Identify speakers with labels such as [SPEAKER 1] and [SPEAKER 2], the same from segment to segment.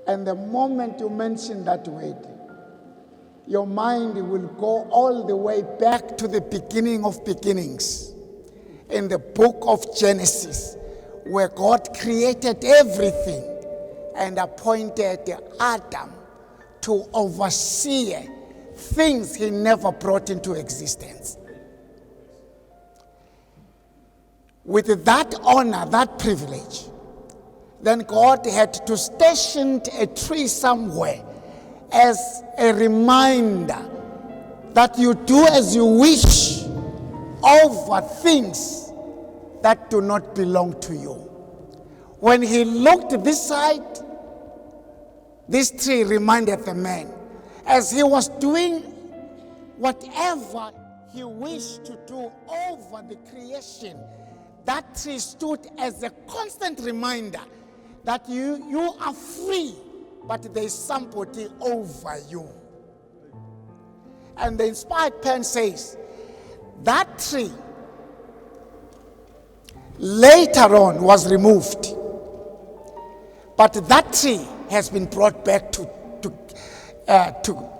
[SPEAKER 1] And the moment you mention that word, your mind will go all the way back to the beginning of beginnings in the book of Genesis, where God created everything and appointed Adam to oversee things he never brought into existence. With that honor, that privilege, then God had to station a tree somewhere as a reminder that you do as you wish over things that do not belong to you. When he looked this side, this tree reminded the man, as he was doing whatever he wished to do over the creation, that tree stood as a constant reminder that you are free, but there is somebody over you. And the inspired pen says, that tree later on was removed, but that tree has been brought back to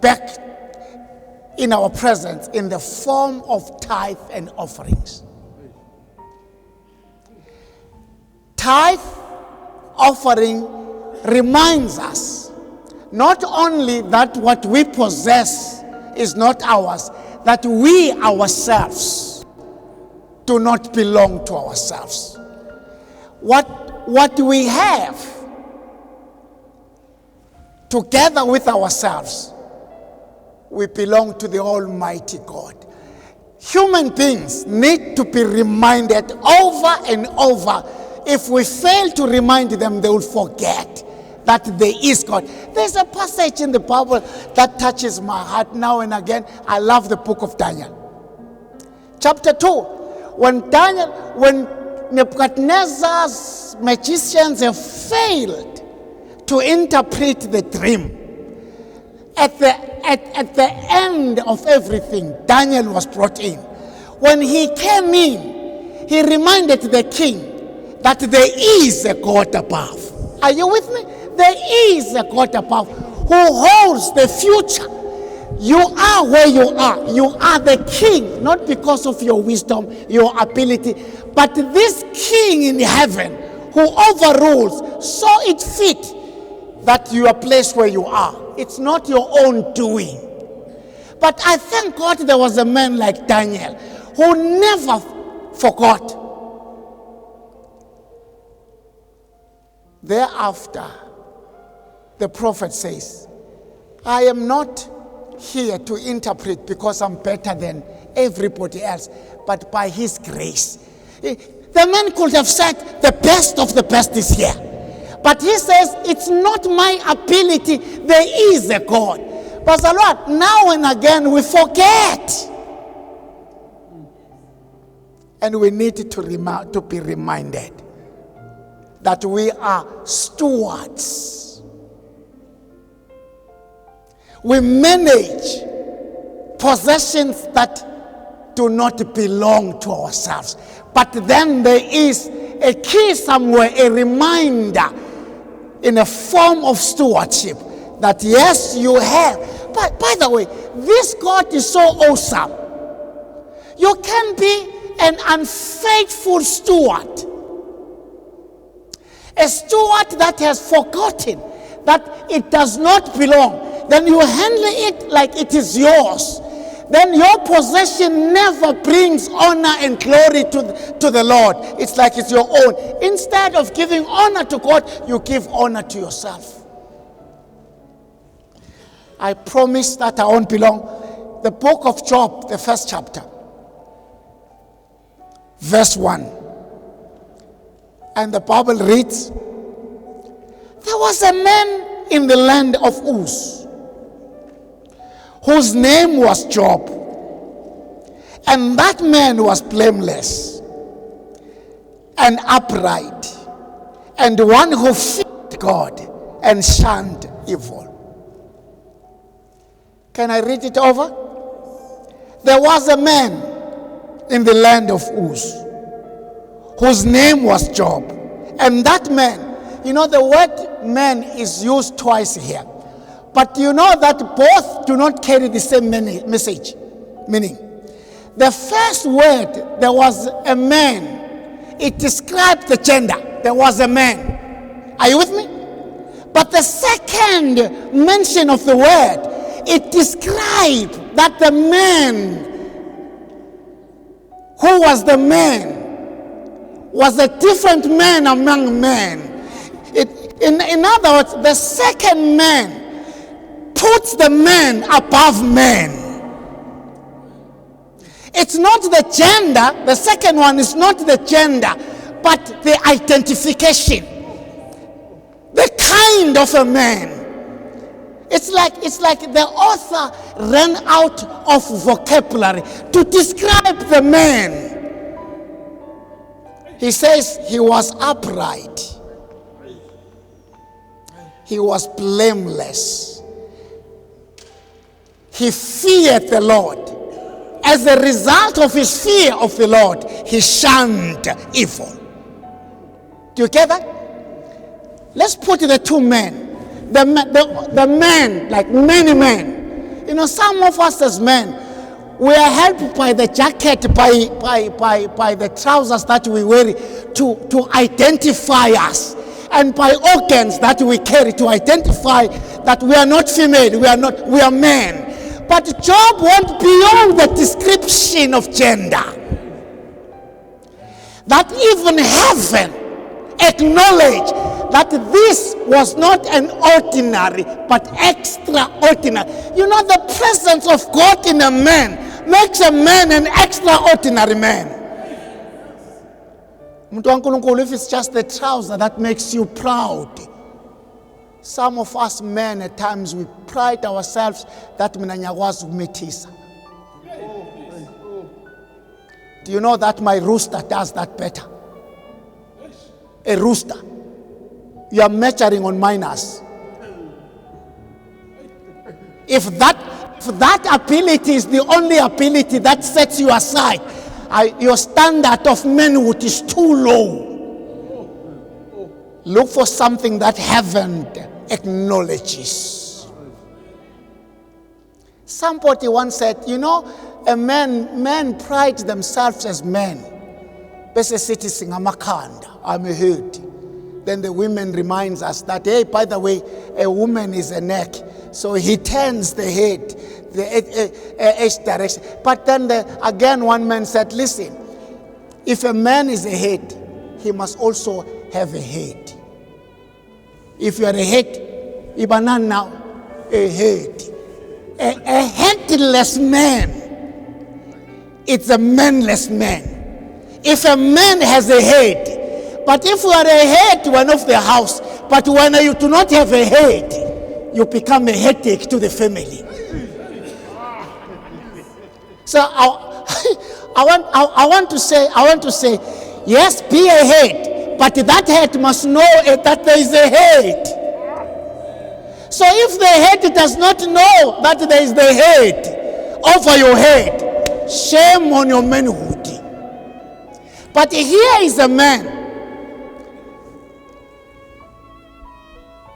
[SPEAKER 1] back in our presence in the form of tithe and offerings. Tithe offering reminds us not only that what we possess is not ours, that we ourselves do not belong to ourselves. What we have together with ourselves, we belong to the Almighty God. Human beings need to be reminded over and over. If we fail to remind them, they will forget that there is God. There's a passage in the Bible that touches my heart now and again. I love the book of Daniel. Chapter 2, when Nebuchadnezzar's magicians have failed to interpret the dream, at the end of everything, Daniel was brought in. When he came in, he reminded the king that there is a God above. Are you with me? There is a God above who holds the future. You are where you are. You are the king, not because of your wisdom, your ability, but this king in heaven who overrules, saw it fit that you are placed where you are. It's not your own doing. But I thank God there was a man like Daniel who never forgot. Thereafter, the prophet says, I am not here to interpret because I'm better than everybody else, but by his grace. The man could have said, the best of the best is here. But he says, it's not my ability, there is a God. But the Lord, now and again we forget. And we need to be reminded that we are stewards. We manage possessions that do not belong to ourselves. But then there is a key somewhere, a reminder in a form of stewardship that yes, you have. But by the way, this God is so awesome. You can be an unfaithful steward. A steward that has forgotten that it does not belong. Then you handle it like it is yours. Then your possession never brings honor and glory to the Lord. It's like it's your own. Instead of giving honor to God, you give honor to yourself. I promise that I won't belong. The book of Job, the first chapter, verse 1. And the Bible reads, there was a man in the land of Uz, whose name was Job. And that man was blameless and upright, and one who feared God and shunned evil. Can I read it over? There was a man in the land of Uz, whose name was Job. And that man, you know, the word man is used twice here. But you know that both do not carry the same meaning. The first word, there was a man. It described the gender. There was a man. Are you with me? But the second mention of the word, it described that the man, who was the man, was a different man among men. In other words, the second man puts the man above men. It's not the gender, the second one is not the gender, but the identification. The kind of a man. It's like the author ran out of vocabulary to describe the man. He says he was upright. He was blameless. He feared the Lord. As a result of his fear of the Lord, he shunned evil. Do you get that? Let's put the two men. The men, like many men. You know, some of us as men, we are helped by the jacket, by the trousers that we wear to identify us, and by organs that we carry to identify that we are not female, we are men. But Job went beyond the description of gender. That even heaven acknowledged that this was not an ordinary but extraordinary. You know, the presence of God in a man makes a man an extraordinary man. If it's just the trouser that makes you proud. Some of us men at times we pride ourselves that was umetisa. Do you know that my rooster does that better? A rooster. You are measuring on minus. If that ability is the only ability that sets you aside, your standard of manhood is too low. Look for something that heaven acknowledges. Somebody once said, you know, men pride themselves as men. Bese sithi singamakhanda, I'm a hood. Then the women reminds us that, hey, by the way, a woman is a neck. So he turns the head, the H direction. But then again, one man said, listen, if a man is a head, he must also have a head. If you are a head, Ibanan now, a head. A headless man, it's a manless man. If a man has a head, but if you are a head, one of the house, but when you do not have a head, you become a headache to the family. So I want to say, yes, be a head, but that head must know that there is a head. So if the head does not know that there is the head over your head, shame on your manhood. But here is a man,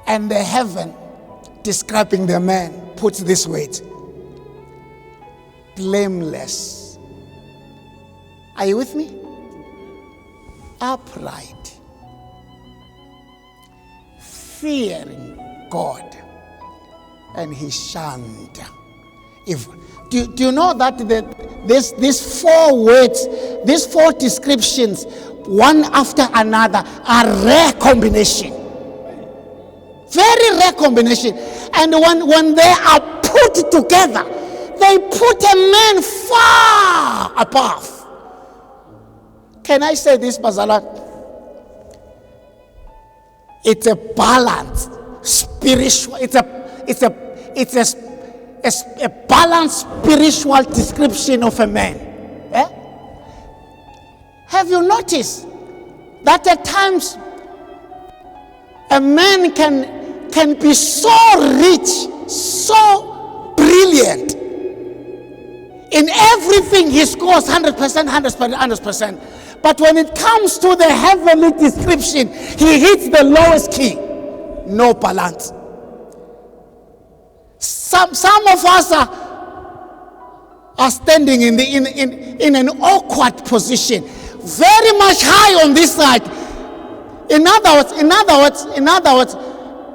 [SPEAKER 1] and the heaven describing the man puts this word: blameless. Are you with me? Upright, fearing God, and he shunned evil. Do you know that these four words, these four descriptions, one after another, are rare combination? Very rare combination. And when they are put together, they put a man far above. Can I say this, Bazala? It's a balanced spiritual. It's a balanced spiritual description of a man. Eh? Have you noticed that at times a man can be so rich, so brilliant in everything he scores 100%, 100%. But when it comes to the heavenly description, he hits the lowest key, no balance. Some of us are standing in an awkward position, very much high on this side. In other words,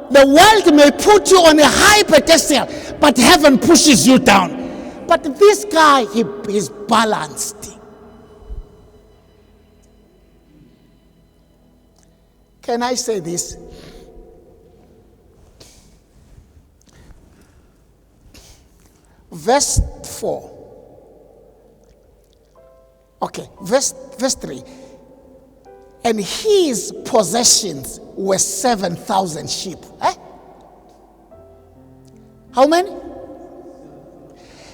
[SPEAKER 1] the world may put you on a high pedestal, but heaven pushes you down. But this guy, he's balanced. Can I say this? Verse 4. Okay, verse 3. And his possessions were 7,000 sheep. How many?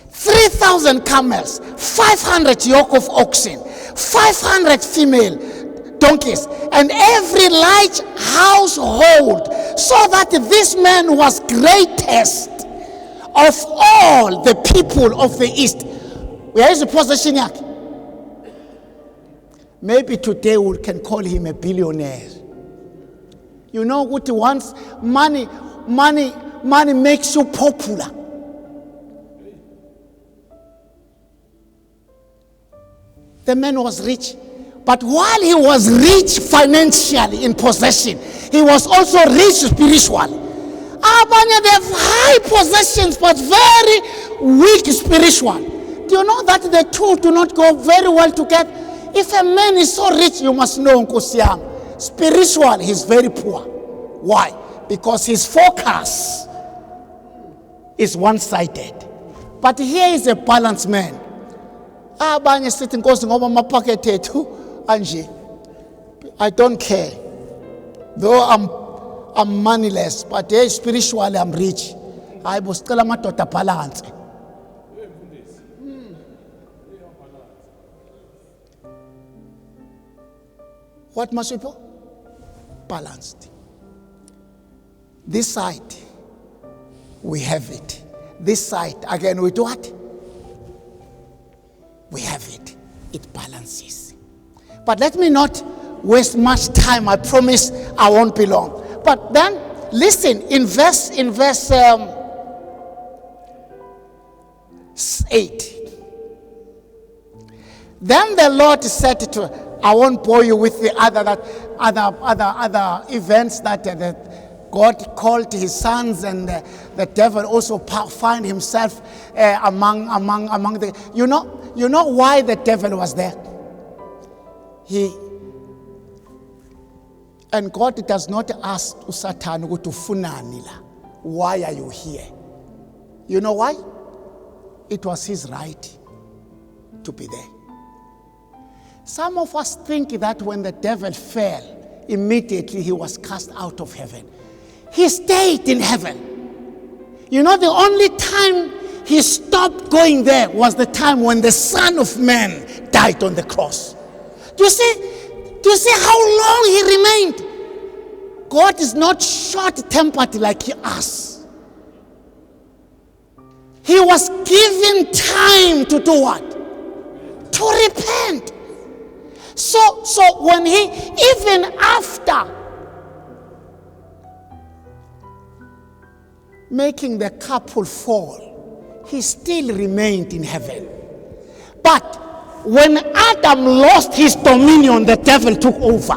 [SPEAKER 1] 3,000 camels, 500 yoke of oxen, 500 female donkeys, and every large household, so that this man was greatest of all the people of the east. Where is the possession yet? Maybe today we can call him a billionaire. You know what? Once money makes you popular. The man was rich. But while he was rich financially in possession, he was also rich spiritually. They have high possessions but very weak spiritual. Do you know that the two do not go very well together? If a man is so rich, you must know, Nkosiyam, spiritual, he's very poor. Why? Because his focus is one-sided. But here is a balanced man. Abanye sithi Nkosi ngoba amaphakethe ethu anje. I don't care. Though I'm moneyless, but hey, spiritually I'm rich. I must tell amadoda balance. What must we do? Balanced. This side, we have it. This side, again, we do what? We have it. It balances. But let me not waste much time. I promise I won't be long. But then, listen, in verse 8. Then the Lord said to, I won't bore you with the other events that God called his sons, and the devil also found himself among the. You know why the devil was there. And God does not ask Satan to funanila. Why are you here? You know why? It was his right to be there. Some of us think that when the devil fell, immediately he was cast out of heaven. He stayed in heaven. You know, the only time he stopped going there was the time when the Son of Man died on the cross. Do you see how long he remained? God is not short-tempered like us. He was given time to do what? To repent. So when he, even after making the couple fall, he still remained in heaven. But when Adam lost his dominion, the devil took over.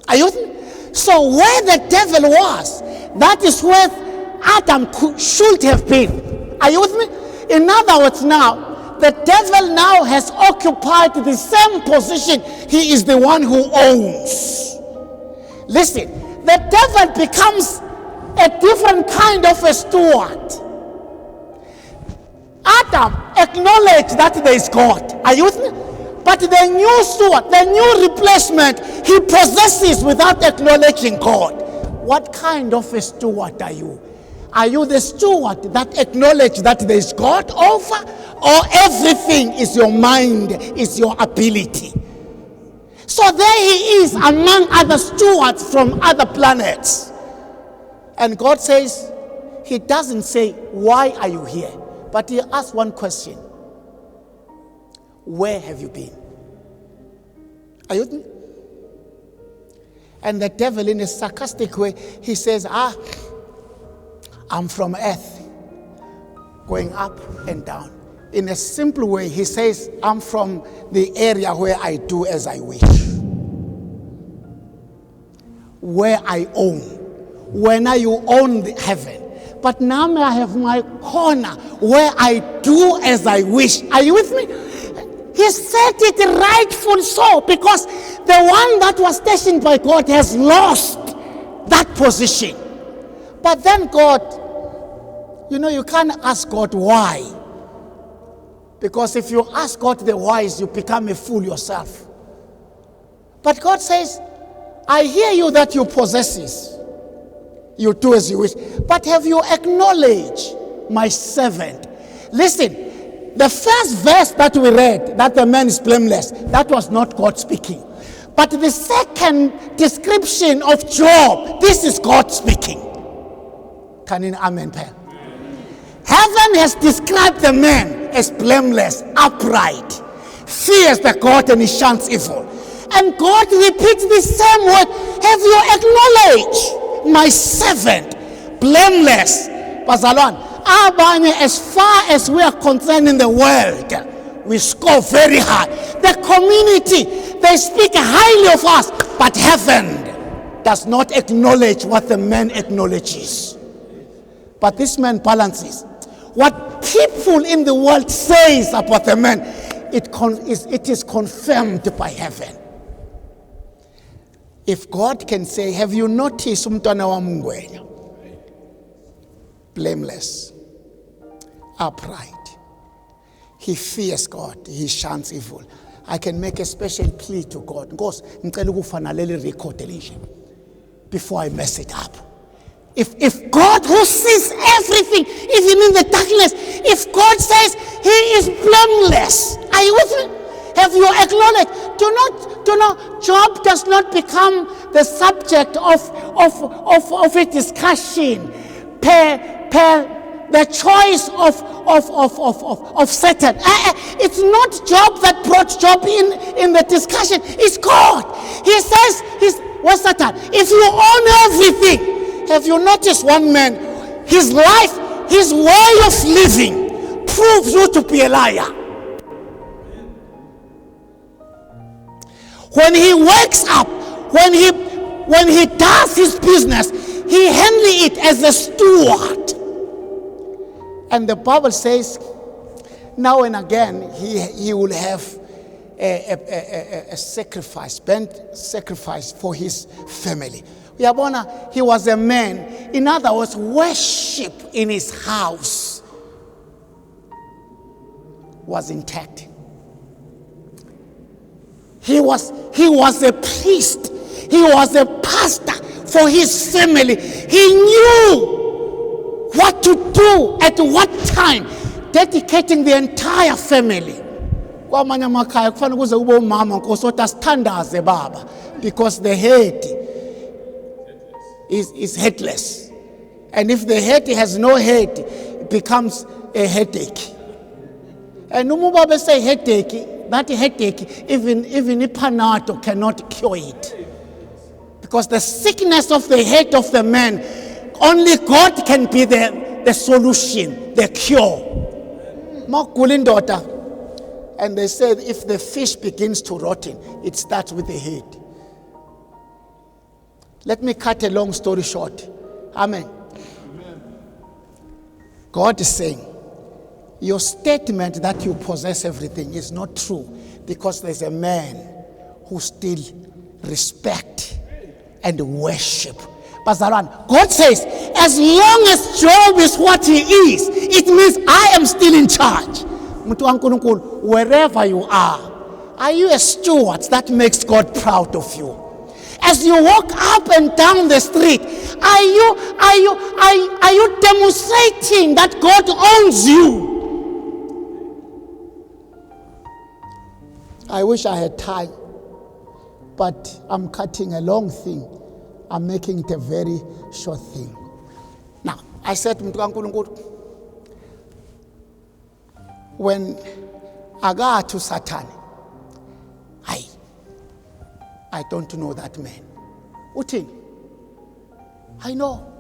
[SPEAKER 1] Are you? So where the devil was, that is where Adam should have been. Are you with me? In other words, now, the devil now has occupied the same position. He is the one who owns. Listen, the devil becomes a different kind of a steward. Adam acknowledged that there is God. Are you with me? But the new steward, the new replacement, he possesses without acknowledging God. What kind of a steward are you? Are you the steward that acknowledges that there is God over, or everything is your mind, is your ability? So there he is among other stewards from other planets. And God says, he doesn't say, why are you here? But he asks one question. Where have you been? Are you with me? And the devil, in a sarcastic way, he says, I'm from earth, going up and down. In a simple way, he says, I'm from the area where I do as I wish, where I own. When you own the heaven. But now I have my corner where I do as I wish. Are you with me? He said it rightful so, because the one that was stationed by God has lost that position. But then God, you can't ask God why. Because if you ask God the whys, you become a fool yourself. But God says, I hear you that you possess this. You do as you wish. But have you acknowledged my servant? Listen. The first verse that we read, that the man is blameless, that was not God speaking. But the second description of Job, this is God speaking. Can you amen? Heaven has described the man as blameless, upright, fears the God and he shuns evil. And God repeats the same word. Have you acknowledged my servant, blameless? Bazalwan. As far as we are concerned in the world, we score very high. The community, they speak highly of us, but heaven does not acknowledge what the man acknowledges. But this man balances. What people in the world says about the man, it is confirmed by heaven. If God can say, have you noticed umntwana wami Ngwenya? Blameless, upright. He fears God. He shuns evil. I can make a special plea to God. Before I mess it up. If God, who sees everything, even in the darkness, if God says he is blameless, are you with me? Have you acknowledged? Do not, Job does not become the subject of a discussion per the choice of Satan. It's not Job that brought Job in the discussion. It's God. He says, what's Satan? If you own everything, have you noticed one man, his life, his way of living proves you to be a liar. When he wakes up, when he does his business, he handles it as a steward. And the Bible says, now and again, he will have a sacrifice, burnt sacrifice for his family. He was a man. In other words, worship in his house was intact. He was a priest. He was a pastor for his family. He knew what to do at what time, dedicating the entire family. Because the head is headless. And if the head has no head, it becomes a headache. And no say headache. That headache, even a Panado cannot cure it. Because the sickness of the head of the man, only God can be the solution, the cure. And they said if the fish begins to rotten, it starts with the head. Let me cut a long story short. Amen. God is saying, your statement that you possess everything is not true, because there's a man who still respect and worship. God says, as long as Job is what he is, it means I am still in charge. Wherever you are you a steward that makes God proud of you? As you walk up and down the street, are you demonstrating that God owns you? I wish I had time, but I'm cutting a long thing. I'm making it a very short thing. Now, I said, when I got to Satan, I don't know that man. Uthini? I know.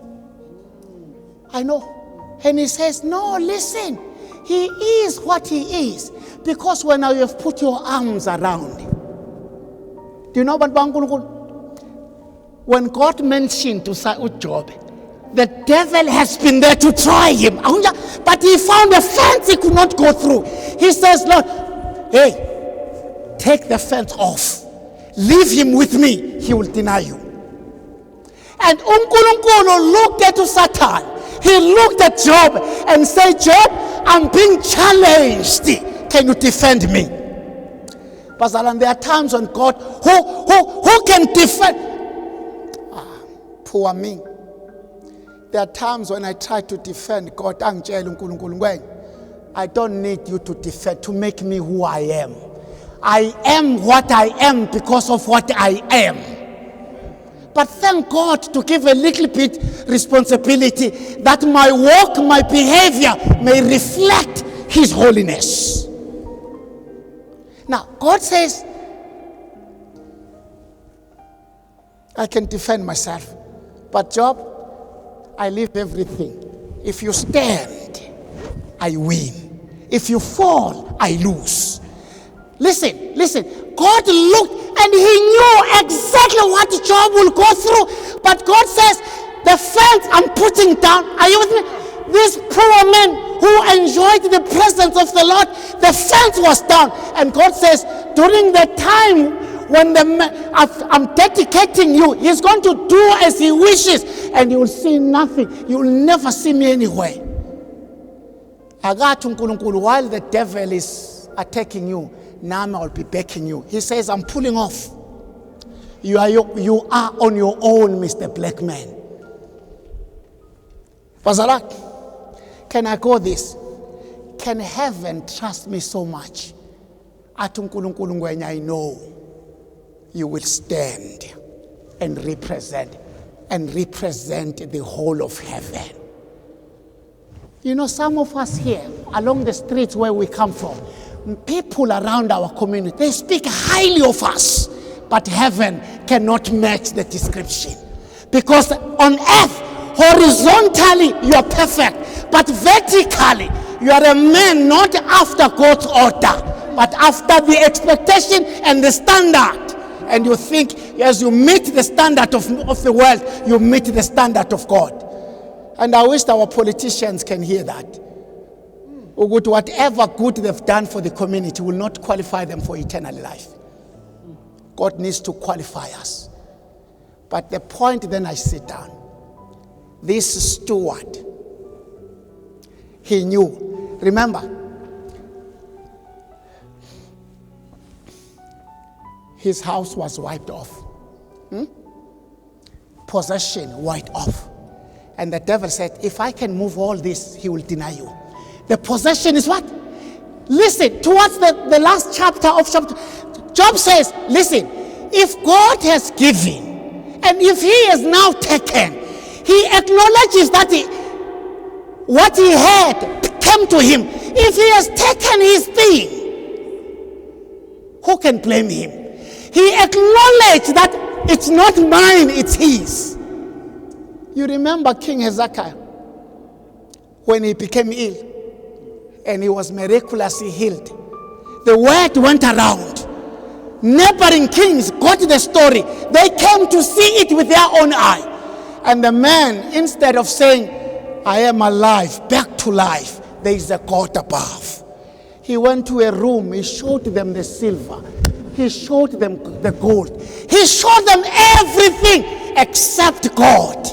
[SPEAKER 1] And he says, no, listen. He is what he is. Because when you have put your arms around him. Do you know what when God mentioned to Job, the devil has been there to try him. But he found a fence he could not go through. He says, Lord, hey, take the fence off. Leave him with me. He will deny you. And uNkulunkulu looked at Satan. He looked at Job and said, Job, I'm being challenged. Can you defend me? But there are times when God, who can defend? Poor me. There are times when I try to defend God. I don't need you to defend, to make me who I am. I am what I am because of what I am. But thank God to give a little bit responsibility that my walk, my behavior may reflect His holiness. Now, God says, I can defend myself. But Job, I leave everything. If you stand, I win. If you fall, I lose. Listen. God looked and He knew exactly what Job will go through. But God says, the fence I'm putting down, are you with me? This poor man who enjoyed the presence of the Lord, the fence was down. And God says, during the time when I'm dedicating you, He's going to do as He wishes, and you will see nothing. You will never see me anywhere. While the devil is attacking you, now I will be backing you. He says, I'm pulling off. You are on your own, Mr. Black Man. Pastor, can I go this? Can heaven trust me so much? I know you will stand and represent the whole of heaven. You know, some of us here, along the streets where we come from, people around our community, they speak highly of us, but heaven cannot match the description. Because on earth, horizontally, you are perfect, but vertically, you are a man not after God's order, but after the expectation and the standard. And you think, as you meet the standard of the world, you meet the standard of God. And I wish our politicians can hear that. Whatever good they've done for the community will not qualify them for eternal life. God needs to qualify us. But the point, then I sit down. This steward, he knew. Remember, his house was wiped off. Possession wiped off. And the devil said, if I can move all this, he will deny you. The possession is what? Listen, towards the last chapter of chapter, Job says, listen, if God has given, and if He has now taken, he acknowledges that what he had came to him. If he has taken his thing, who can blame him? He acknowledged that it's not mine, it's his. You remember King Hezekiah, when he became ill, and he was miraculously healed. The word went around. Neighboring kings got the story. They came to see it with their own eye. And the man, instead of saying, I am alive, back to life, there is a God above. He went to a room, he showed them the silver. He showed them the gold. He showed them everything except God.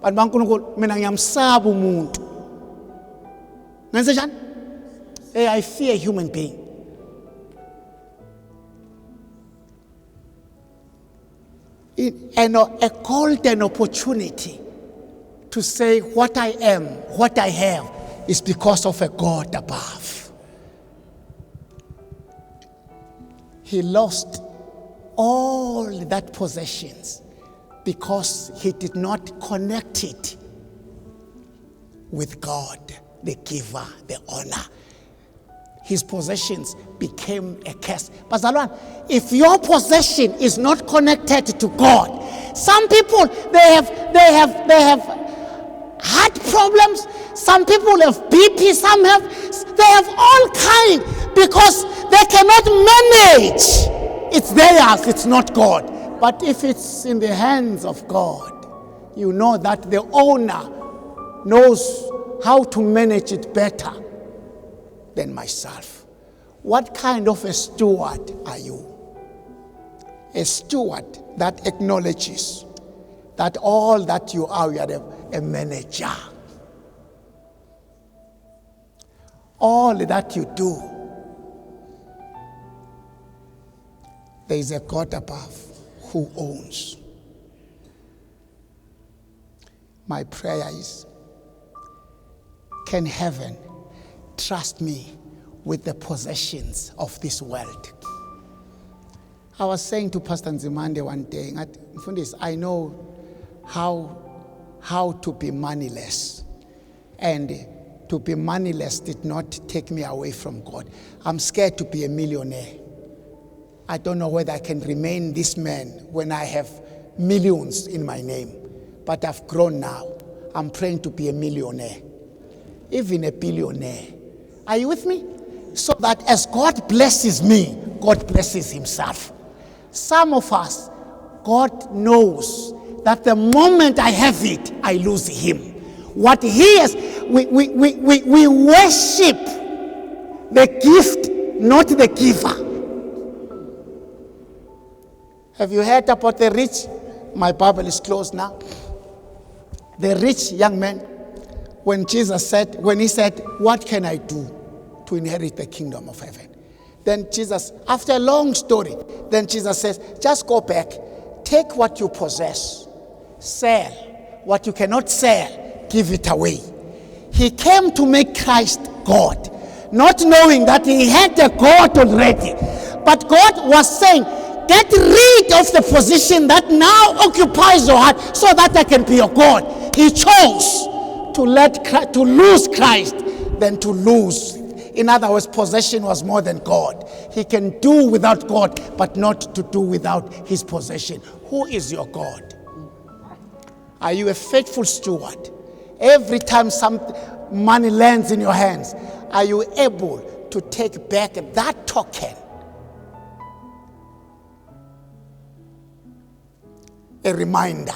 [SPEAKER 1] But mina ngiyamsaba umuntu. Ngenze njani? I fear a human being. And a golden opportunity to say what I am, what I have, is because of a God above. He lost all that possessions because he did not connect it with God, the giver, the honor. his possessions became a curse. Bazalwane, if your possession is not connected to God, some people they have heart problems. Some people have BP. They have all kind because they cannot manage. It's theirs. It's not God. But if it's in the hands of God, you know that the owner knows how to manage it better than myself. What kind of a steward are you? A steward that acknowledges that all that you are a manager. All that you do, there is a God above who owns. My prayer is, can heaven trust me with the possessions of this world? I was saying to Pastor Ngwenya one day, I know how to be moneyless. And to be moneyless did not take me away from God. I'm scared to be a millionaire. I don't know whether I can remain this man when I have millions in my name. But I've grown now. I'm praying to be a millionaire, even a billionaire. Are you with me? So that as God blesses me, God blesses himself. Some of us, God knows that the moment I have it, I lose him. What he is, we worship the gift, not the giver. Have you heard about the rich? My Bible is closed now. The rich young man, when he said, what can I do to inherit the kingdom of heaven? Then Jesus, after a long story, then Jesus says, just go back, take what you possess, sell what you cannot sell, give it away. He came to make Christ God, not knowing that he had a God already. But God was saying, get rid of the position that now occupies your heart so that I can be your God. He chose to lose Christ than to lose. In other words, possession was more than God. He can do without God, but not to do without his possession. Who is your God? Are you a faithful steward? Every time some money lands in your hands, are you able to take back that token? A reminder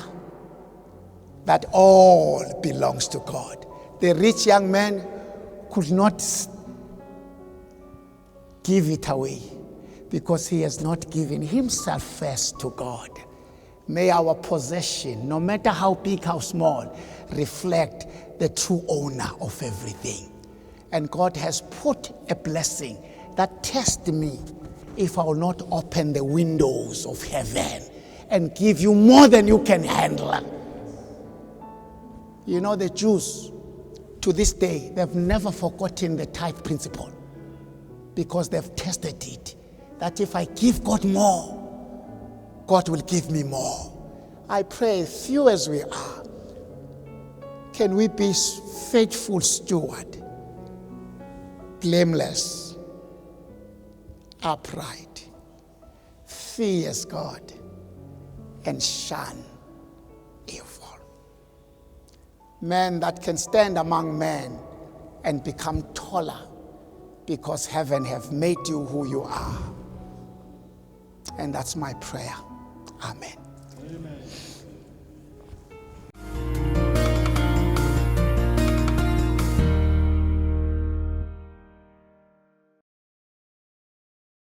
[SPEAKER 1] that all belongs to God. The rich young man could not give it away because he has not given himself first to God. May our possession, no matter how big, how small, reflect the true owner of everything. And God has put a blessing that tests me if I will not open the windows of heaven and give you more than you can handle. You know, the Jews, to this day, they've never forgotten the tithe principle because they've tested it. That if I give God more, God will give me more. I pray, few as we are, can we be faithful steward, blameless, upright, fears God, and shun evil. Men that can stand among men and become taller because heaven have made you who you are. And that's my prayer. Amen. Amen.